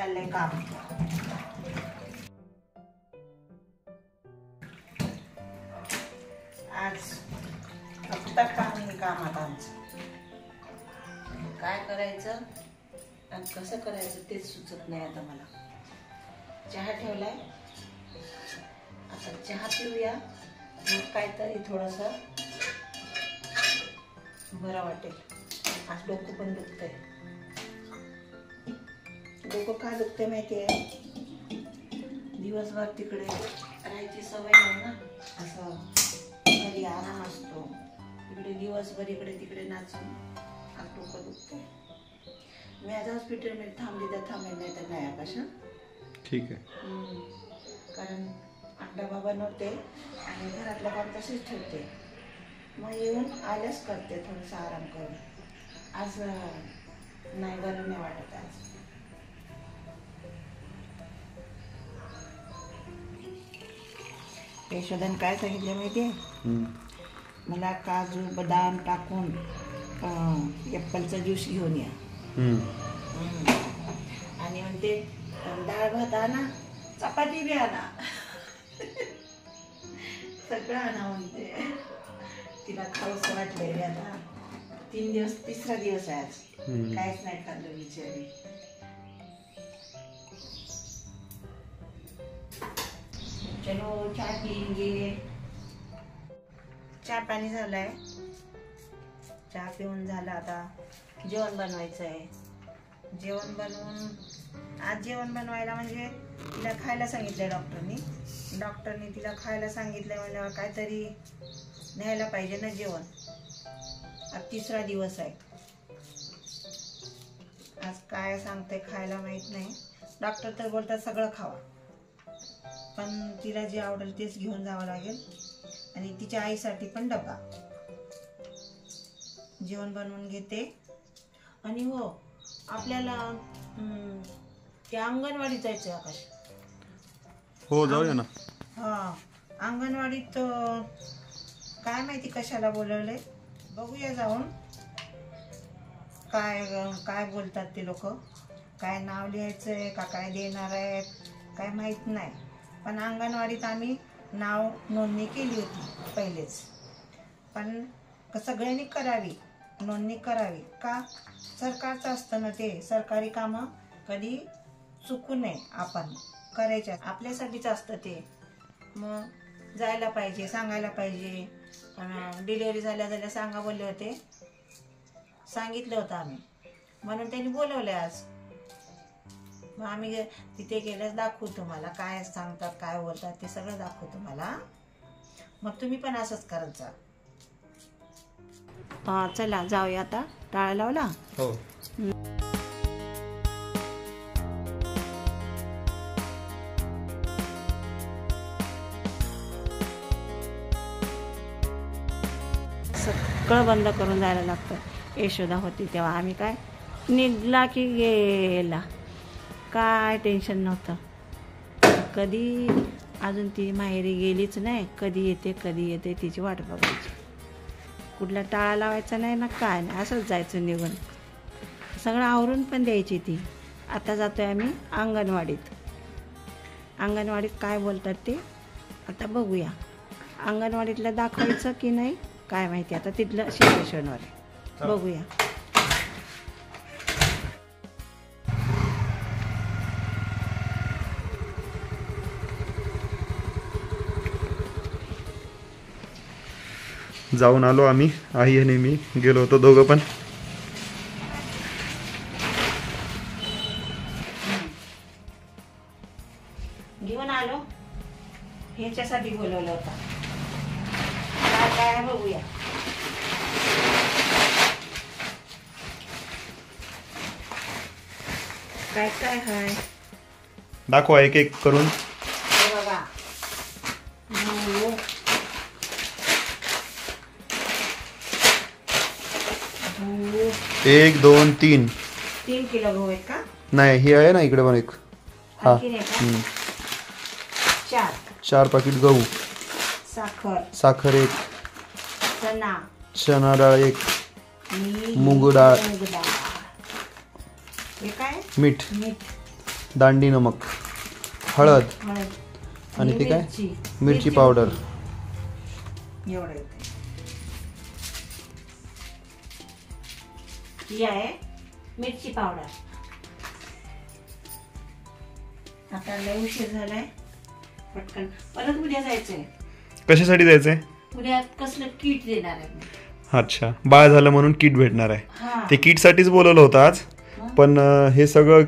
चाललंय काम. आज फक्त कामात आमचं काय करायचं आणि कसं करायचं तेच सुचत नाही आता मला. चहा ठेवलाय, आता चहा पिऊया, मग काहीतरी थोडंसं बरं वाटेल. आज डोकं पण दुखतंय. डोकं का दुखते माहिती आहे? दिवसभर तिकडे राहायची सवय नाही ना, असं घरी आराम असतो. इकडे दिवसभर इकडे तिकडे नाचून आज डोकं दुखतंय. मी आज हॉस्पिटलमध्ये थांबली तर थांबेल, नाही तर नाही आकाश. ठीक आहे. कारण डबा बनवते आणि घरातलं काम तसेच ठेवते. मग येऊन आल्यास करते थोडंसं आराम करून. आज नाही, बरं नाही वाटत आज. यशोदाने काय सांगितलं माहिती आहे? मला काजू बदाम टाकून ॲपलचा ज्यूस घेऊन या. आणि म्हणते डाळ भात आणा, चपाती बी आणा, सगळं आणा म्हणते. तिला खाऊच वाटलंय आता. 3 दिवस, 3रा दिवस आहे आज. काहीच नाही खाल्लं बिचारी. चलो चहा पिंगे. चहा पाणी झालंय, चहा पिऊन झालं. आता जेवण बनवायचं आहे. जेवण बनवून आज जेवण बनवायला म्हणजे तिला खायला सांगितलंय डॉक्टरनी तिला खायला सांगितलंय म्हणजे काहीतरी न्यायला पाहिजे ना जेवण. आज 3रा दिवस आहे. आज काय सांगते खायला माहित नाही. डॉक्टर तर बोलतात सगळं खावा, पण तिला जे आवडेल तेच घेऊन जावं लागेल. आणि तिच्या आईसाठी पण डबा. जेवण बनवून घेते. आणि हो, आपल्याला त्या अंगणवाडीत जायचंय आकाश. हो, जाऊया ना. हा, अंगणवाडीत काय माहिती कशाला बोलवलंय, बघूया जाऊन. काय काय बोलतात ते लोक, काय नाव लिहायचंय का काय देणार आहेत काय माहित नाही. पण अंगणवाडीत आम्ही नाव नोंदणी केली होती पहिलेच. पण सगळ्यांनी करावी, नोंदणी करावी. का? सरकारचं असतं ना ते. सरकारी कामं कधी चुकू नये, आपण करायच्या आपल्यासाठीच असतं ते. मग जायला पाहिजे, सांगायला पाहिजे. डिलिव्हरी झाल्या सांगा बोलले होते, सांगितलं होतं आम्ही, म्हणून त्यांनी बोलवले आज. मग आम्ही तिथे गेल्यास दाखवू तुम्हाला काय सांगतात, काय बोलतात ते सगळं दाखवू तुम्हाला. मग तुम्ही पण असंच करत जा. चला जाऊया आता. टाळा लावला. हो. सगळं बंद करून जायला लागतं. यशोदा होती तेव्हा आम्ही काय निघला की गेला, काय टेन्शन नव्हतं. कधी अजून ती माहेरी गेलीच नाही. कधी येते तिची वाट बघायची. कुठला टाळा लावायचा नाही ना काय नाही, असंच जायचं निघून. सगळं आवरून पण द्यायची ती. आता जातोय आम्ही अंगणवाडीत. अंगणवाडीत काय बोलतात ते आता बघूया. अंगणवाडीतलं दाखवायचं की नाही काय माहिती. आता तिथलं शनिवार बघूया. जाऊन आलो आम्ही. आई आणि मी गेलो होतो दोघं पण. घेऊन आलो. ह्याच्यासाठी बोलवलं होतं. काय काय बघूया. काय काय हाय दाखवा एक एक करून. बघा. 1 2 3 3 किलो गहू आहेत का? नाही, हे आहे ना इकडे पण एक. हा, 4 पाकिट गहू, साखर 1, चना डाळ 1, मूग डाळ, हे काय? मीठ दांडी नमक, हळद हळद आणि ते काय मिरची. मिरची पावडर. एवढं येते. ही आहे मिरची पावडर. आता लय उशीर झालाय, पटकन परत उद्या जायचंय. कशासाठी जायचंय? उद्या कसलं किट देणार आहे मी. अच्छा, बाळ झालं म्हणून किट भेटणार आहे. हा ते किट साठीच बोलवलं होतं आज, पण हे सगळं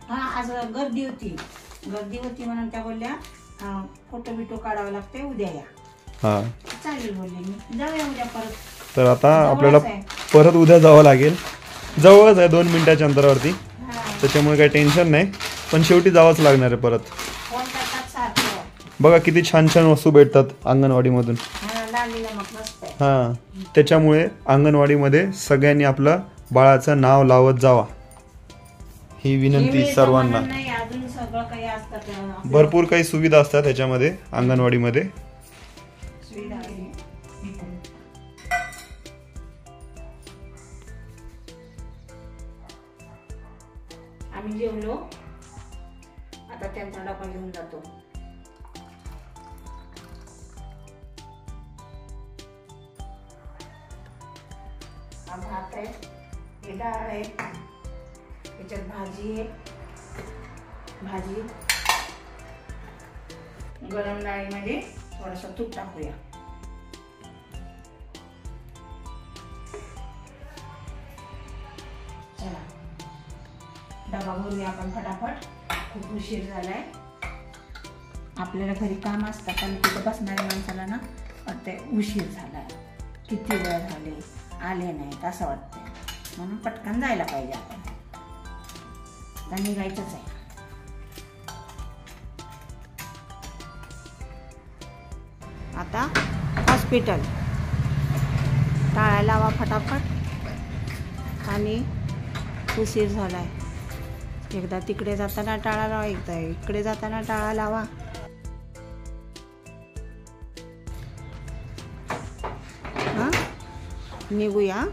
हा आज गर्दी होती म्हणून त्या बोलल्या फोटो बिटो काढावं लागते, उद्या या. हा चालेल बोलले मी, जाऊया उद्या परत. तर आता आपल्याला जवळच आहे. परत उद्या जावं लागेल. जवळच आहे 2 मिनिटाच्या अंतरावरती, हा. त्याच्यामुळे काही टेन्शन नाही, पण शेवटी जावंच लागणार आहे परत. फोन करतात सारखं. बघा किती छान छान वस्तू भेटतात अंगणवाडीमधून. हा लालीला मग मस्त आहे. हां, त्याच्यामुळे अंगणवाडीमध्ये सगळ्यांनी आपलं बाळाचं नाव लावत जावा, ही विनंती सर्वांना. नाही अजून सगळं काही असतात, भरपूर काही सुविधा असतात त्याच्यामध्ये अंगणवाडीमध्ये. सुविधा आहे. आम्ही जेवलो, आता त्यांचा डबा घेऊन जातो. हा भात आहे, हे डाळ आहे, त्याच्यात भाजी आहे. भाजी गरम डाळीमध्ये थोडंसं तूप टाकूया. चला डबा भरूया आपण फटाफट, खूप उशीर झालाय. आपल्याला घरी काम असतात आणि तिथे बसणाऱ्या माणसाला ना वाटतंय उशीर झालाय, किती वेळ झाले आले नाहीत असं वाटतंय, म्हणून पटकन जायला पाहिजे आपण. आता निघायचंच आहे. आता हॉस्पिटल टाळा लावा फटाफट, आणि उशीर झालाय. एकदा तिकडे जाताना टाळा लावा, एकदा इकडे जाताना टाळा लावा. हा निघूया.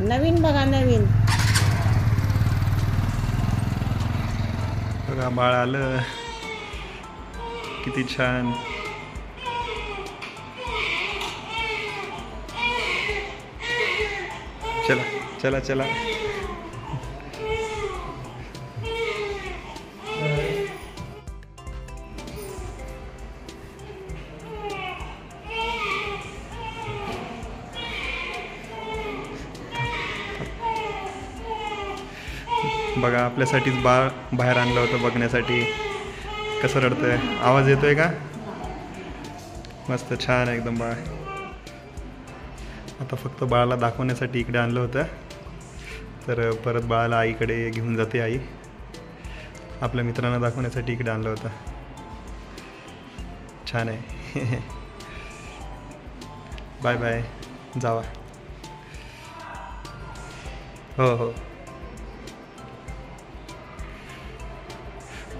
नवीन बघा नवीन. बघा बाळ आलं, किती छान. चला चला चला. बघा आपल्यासाठीच बाळ बाहेर आणलं होतं बघण्यासाठी. कसं रडतंय, आवाज येतोय का? मस्त छान एकदम बाळ. आता फक्त बाळाला दाखवण्यासाठी इकडे आणलं होतं, तर परत बाळाला आईकडे घेऊन जाते आई. आपल्या मित्रांना दाखवण्यासाठी इकडे आणलं होतं. छान आहे. बाय बाय, जावा. हो हो.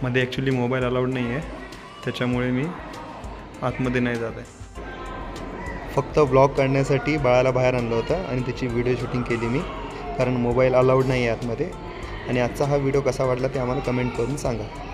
मध्ये ॲक्च्युली मोबाईल अलाउड नाही आहे, त्याच्यामुळे मी आतमध्ये नाही जात आहे. फक्त व्लॉग काढण्यासाठी बाळाला बाहेर आणलं होतं आणि त्याची व्हिडिओ शूटिंग केली मी, कारण मोबाईल अलाउड नाही आहे आतमध्ये. आणि आजचा हा व्हिडिओ कसा वाटला ते आम्हाला कमेंट करून सांगा.